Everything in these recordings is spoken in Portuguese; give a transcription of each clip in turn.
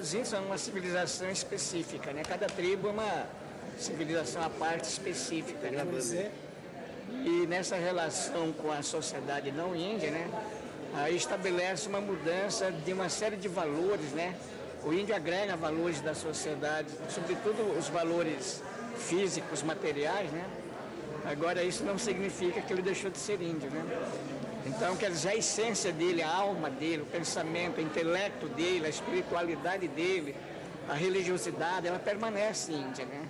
os índios são uma civilização específica, né? Cada tribo é uma civilização à parte específica, né? E nessa relação com a sociedade não índia, né? Aí estabelece uma mudança de uma série de valores, né? O índio agrega valores da sociedade, sobretudo os valores físicos, materiais, né? Agora, isso não significa que ele deixou de ser índio, né? Então, quer dizer, a essência dele, a alma dele, o pensamento, o intelecto dele, a espiritualidade dele, a religiosidade, ela permanece índia, né?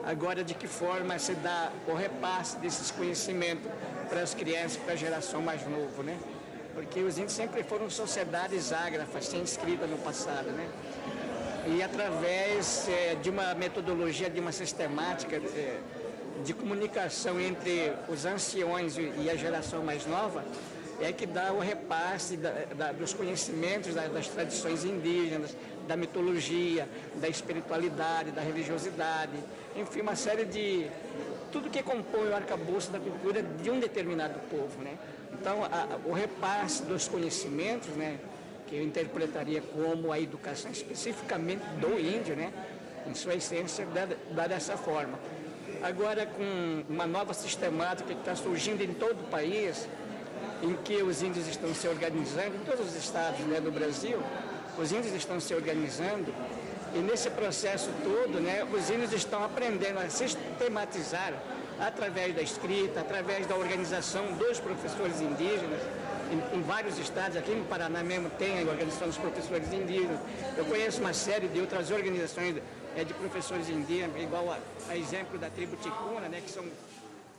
Agora, de que forma se dá o repasse desses conhecimentos para as crianças, para a geração mais nova, né? Porque os índios sempre foram sociedades ágrafas, sem escrita no passado, né? E através de uma metodologia, de uma sistemática de comunicação entre os anciões e a geração mais nova, é que dá o repasse dos conhecimentos das tradições indígenas, da mitologia, da espiritualidade, da religiosidade, enfim, uma série de... tudo que compõe o arcabouço da cultura de um determinado povo, né? Então, o repasse dos conhecimentos, né, que eu interpretaria como a educação especificamente do índio, né, em sua essência, dá dessa forma. Agora, com uma nova sistemática que está surgindo em todo o país, em que os índios estão se organizando, em todos os estados, né, do Brasil, os índios estão se organizando, e nesse processo todo, né, os índios estão aprendendo a sistematizar através da escrita, através da organização dos professores indígenas, em vários estados. Aqui no Paraná mesmo tem a organização dos professores indígenas. Eu conheço uma série de outras organizações de professores indígenas, igual a exemplo da tribo Ticuna, né, que são...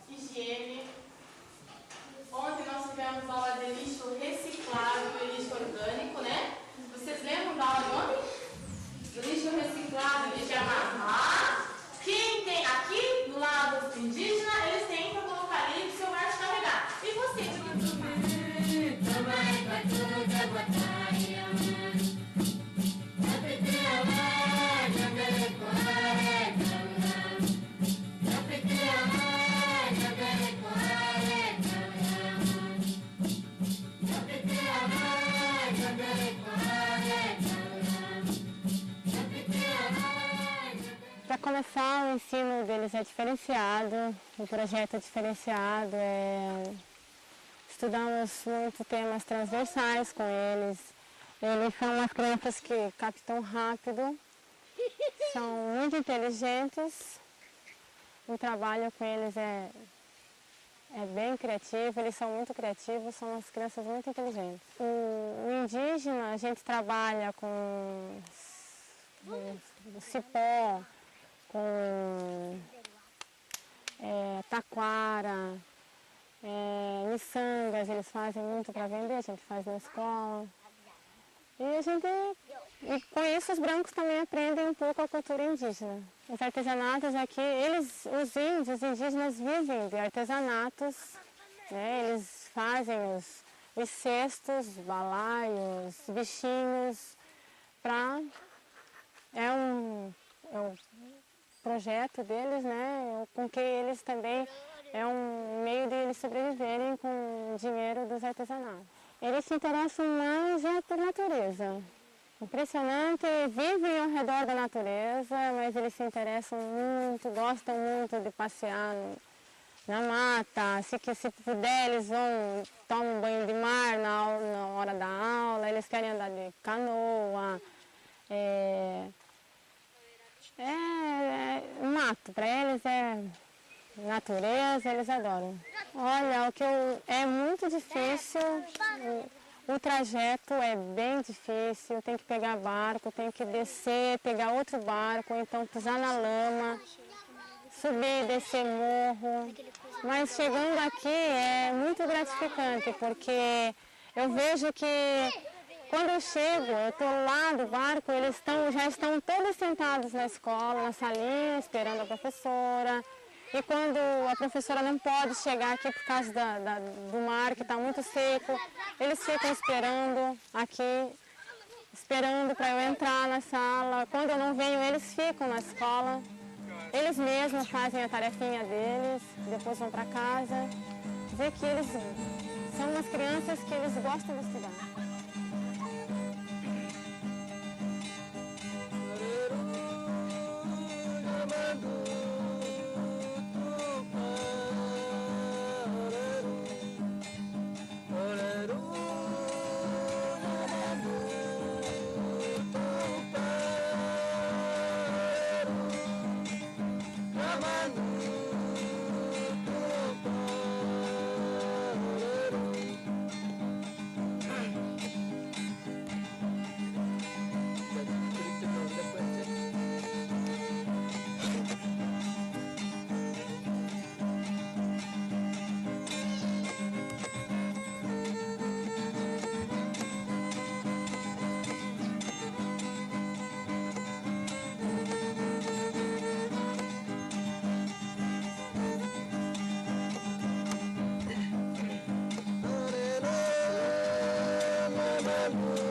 Higiene. Ontem nós tivemos aula de lixo reciclado e lixo orgânico, né? Vocês lembram da aula de ontem? Do lixo reciclado, lixo amarrar. Quem tem aqui, do lado indígena, eles têm para colocar ali no seu lugar de carregar. E você, para começar, o ensino deles é diferenciado, o projeto é diferenciado, estudamos muito temas transversais com eles. Eles são umas crianças que captam rápido, são muito inteligentes, o trabalho com eles é bem criativo, eles são muito criativos, são umas crianças muito inteligentes. O indígena, a gente trabalha com o cipó, com taquara, miçangas, eles fazem muito para vender, a gente faz na escola. E com isso os brancos também aprendem um pouco a cultura indígena. Os artesanatos aqui, os índios, os indígenas vivem de artesanatos, né? Eles fazem os cestos, balaios, bichinhos, é um projeto deles, né? Com que eles também, é um meio de eles sobreviverem com o dinheiro dos artesanatos. Eles se interessam mais por natureza. Impressionante, vivem ao redor da natureza, mas eles se interessam muito, gostam muito de passear na mata. Se puder, eles tomam um banho de mar na hora da aula, eles querem andar de canoa. Mato, para eles é natureza, eles adoram. Olha, é muito difícil, o trajeto é bem difícil, tem que pegar barco, tem que descer, pegar outro barco, então pisar na lama, subir e descer morro. Mas chegando aqui é muito gratificante, porque eu vejo que quando eu chego, eu estou lá do barco, eles já estão todos sentados na escola, na salinha, esperando a professora. E quando a professora não pode chegar aqui por causa do mar, que está muito seco, eles ficam esperando aqui, esperando para eu entrar na sala. Quando eu não venho, eles ficam na escola. Eles mesmos fazem a tarefinha deles, depois vão para casa. Dizer que eles são umas crianças que eles gostam de estudar. trabalho.